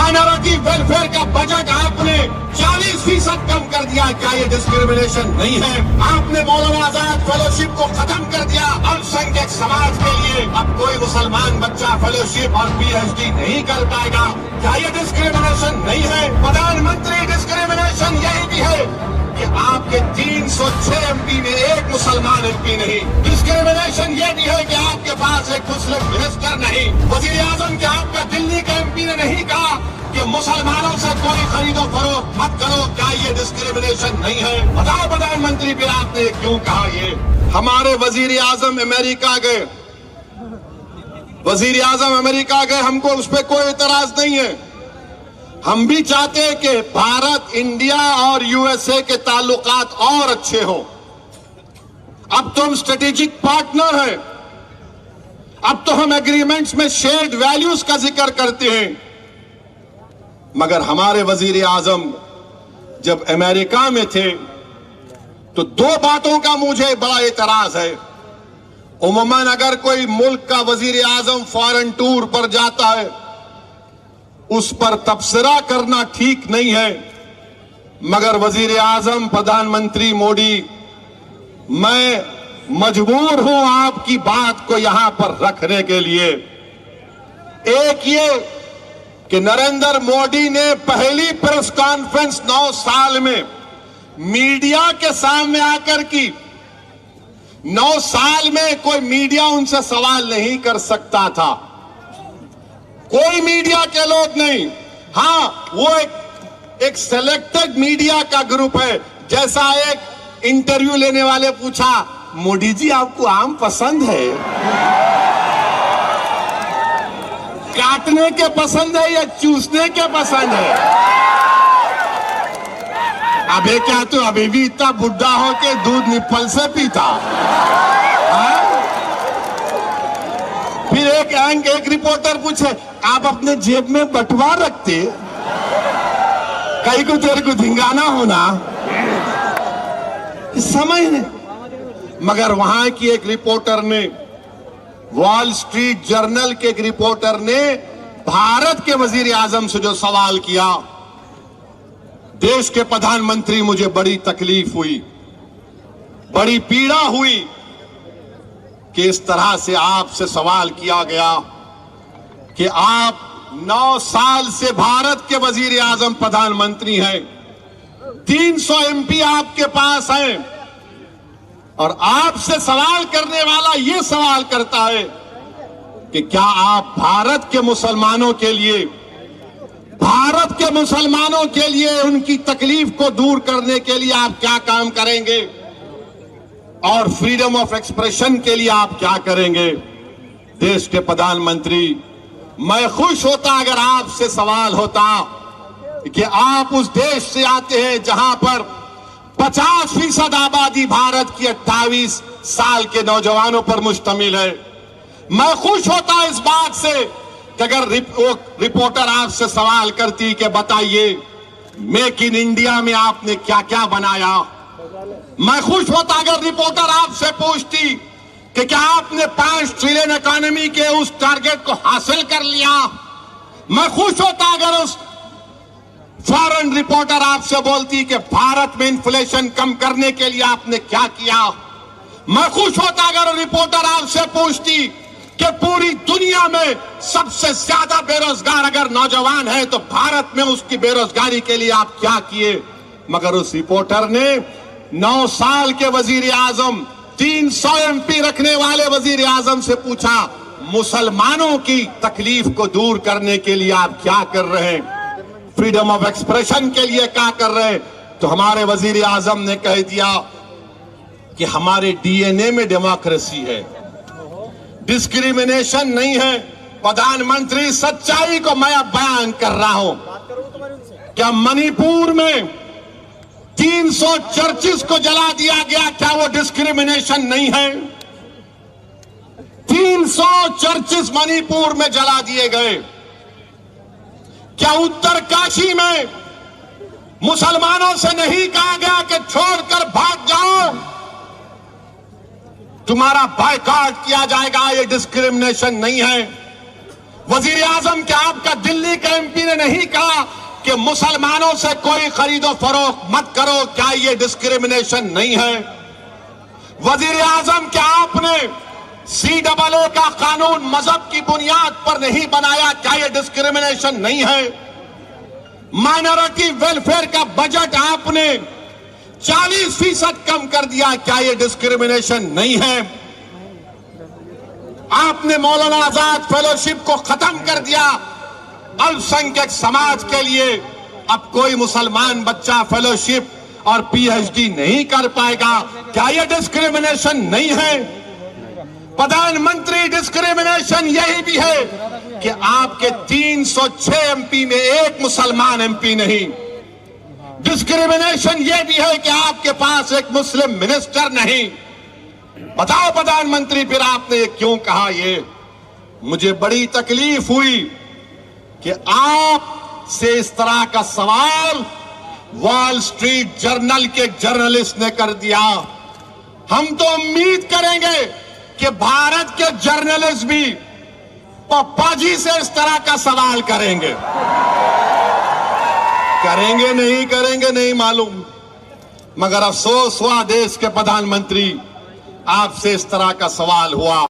Minority welfare का budget आपने 40% कम कर दिया। क्या ये डिस्क्रिमिनेशन नहीं है? आपने मौलाना आजाद फेलोशिप को खत्म कर दिया अल्पसंख्यक समाज के लिए। अब कोई मुसलमान बच्चा फेलोशिप और PhD नहीं कर पाएगा। क्या ये डिस्क्रिमिनेशन नहीं है? प्रधानमंत्री, डिस्क्रिमिनेशन यही भी है कि आपके 306 MP में एक मुसलमान MP नहीं। डिस्क्रिमिनेशन ये भी है कि आपके पास एक मुस्लिम मिनिस्टर नहीं। वजीर आजम के आपका दिल्ली के MP ने नहीं कहा कि मुसलमानों से कोई खरीदो फरोख्त मत करो। क्या ये डिस्क्रिमिनेशन नहीं है? बताओ प्रधानमंत्री, फिर आपने क्यों कहा ये? हमारे वजीर आजम अमेरिका गए, वजीर आजम अमेरिका गए, हमको उस पर कोई एतराज नहीं है। हम भी चाहते हैं कि भारत, इंडिया और USA के ताल्लुकात और अच्छे हों। अब तो हम स्ट्रेटेजिक पार्टनर हैं। अब तो हम एग्रीमेंट्स में शेयर्ड वैल्यूज का जिक्र करते हैं। मगर हमारे वजीर आजम जब अमेरिका में थे तो दो बातों का मुझे बड़ा एतराज है। उमूमन अगर कोई मुल्क का वजीर आजम फॉरेन टूर पर जाता है, उस पर तबसरा करना ठीक नहीं है। मगर वजीर आजम प्रधानमंत्री मोदी, मैं मजबूर हूं आपकी बात को यहां पर रखने के लिए। एक ये कि नरेंद्र मोदी ने पहली प्रेस कॉन्फ्रेंस 9 साल में मीडिया के सामने आकर की। 9 साल में कोई मीडिया उनसे सवाल नहीं कर सकता था, कोई मीडिया के लोग नहीं। हां, वो एक सेलेक्टेड मीडिया का ग्रुप है। जैसा एक इंटरव्यू लेने वाले पूछा, मोदी जी आपको आम पसंद है? काटने के पसंद है या चूसने के पसंद है? अबे क्या तू अभी भी इतना बुढ़ा हो के दूध निप्पल से पीता? फिर एक रिपोर्टर पूछे, आप अपने जेब में बटुआ रखते, कहीं को तेरे को धिंगाना होना? समझ नहीं। मगर वहां की एक रिपोर्टर ने, वॉल स्ट्रीट जर्नल के एक रिपोर्टर ने भारत के वजीर आजम से जो सवाल किया, देश के प्रधानमंत्री, मुझे बड़ी तकलीफ हुई, बड़ी पीड़ा हुई कि इस तरह से आपसे सवाल किया गया कि आप 9 साल से भारत के वजीर आजम प्रधानमंत्री हैं, 300 MP आपके पास हैं, और आपसे सवाल करने वाला ये सवाल करता है कि क्या आप भारत के मुसलमानों के लिए, भारत के मुसलमानों के लिए उनकी तकलीफ को दूर करने के लिए आप क्या काम करेंगे, और फ्रीडम ऑफ एक्सप्रेशन के लिए आप क्या करेंगे? देश के प्रधानमंत्री, मैं खुश होता अगर आपसे सवाल होता कि आप उस देश से आते हैं जहां पर 50% आबादी भारत की 28 साल के नौजवानों पर मुश्तमिल है। मैं खुश होता इस बात से कि अगर रिपोर्टर आपसे सवाल करती कि बताइए मेक इन इंडिया में आपने क्या क्या बनाया। मैं खुश होता अगर रिपोर्टर आपसे पूछती कि क्या आपने 5 ट्रिलियन इकोनॉमी के उस टारगेट को हासिल कर लिया। मैं खुश होता अगर उस फॉरेन रिपोर्टर आपसे बोलती कि भारत में इन्फ्लेशन कम करने के लिए आपने क्या किया। मैं खुश होता अगर रिपोर्टर आपसे पूछती कि पूरी दुनिया में सबसे ज्यादा बेरोजगार अगर नौजवान है तो भारत में उसकी बेरोजगारी के लिए आप क्या किए। मगर उस रिपोर्टर ने 9 साल के वजीर आजम, 300 MP रखने वाले वजीर आजम से पूछा, मुसलमानों की तकलीफ को दूर करने के लिए आप क्या कर रहे हैं, फ्रीडम ऑफ एक्सप्रेशन के लिए क्या कर रहे हैं। तो हमारे वजीर आजम ने कह दिया कि हमारे DNA में डेमोक्रेसी है, डिस्क्रिमिनेशन नहीं है। प्रधानमंत्री, सच्चाई को मैं अब बयान कर रहा हूं। क्या मणिपुर में 300 चर्चिस को जला दिया गया, क्या वो डिस्क्रिमिनेशन नहीं है? 300 चर्चिस मणिपुर में जला दिए गए। क्या उत्तरकाशी में मुसलमानों से नहीं कहा गया कि छोड़कर भाग जाओ, तुम्हारा बायकॉट किया जाएगा? ये डिस्क्रिमिनेशन नहीं है। वजीर आजम क्या आपका दिल्ली का एमपी ने नहीं कहा कि मुसलमानों से कोई खरीदो फरोख्त मत करो? क्या ये डिस्क्रिमिनेशन नहीं है? वजीर आजम क्या आपने CAA का कानून मजहब की बुनियाद पर नहीं बनाया? क्या ये डिस्क्रिमिनेशन नहीं है? माइनॉरिटी वेलफेयर का बजट आपने 40% कम कर दिया, क्या ये डिस्क्रिमिनेशन नहीं है? आपने मौलाना आजाद फेलोशिप को खत्म कर दिया। अल्पसंख्यक समाज के लिए अब कोई मुसलमान बच्चा फेलोशिप और PhD नहीं कर पाएगा, क्या यह डिस्क्रिमिनेशन नहीं है? प्रधानमंत्री, डिस्क्रिमिनेशन यही भी है कि आपके 306 MP में एक मुसलमान MP नहीं। डिस्क्रिमिनेशन यह भी है कि आपके पास एक मुस्लिम मिनिस्टर नहीं। बताओ प्रधानमंत्री, फिर आपने ये क्यों कहा? ये मुझे बड़ी तकलीफ हुई कि आप से इस तरह का सवाल वॉल स्ट्रीट जर्नल के जर्नलिस्ट ने कर दिया। हम तो उम्मीद करेंगे कि भारत के जर्नलिस्ट भी पप्पा जी से इस तरह का सवाल करेंगे। करेंगे नहीं मालूम, मगर अफसोस हुआ देश के प्रधानमंत्री, आपसे इस तरह का सवाल हुआ।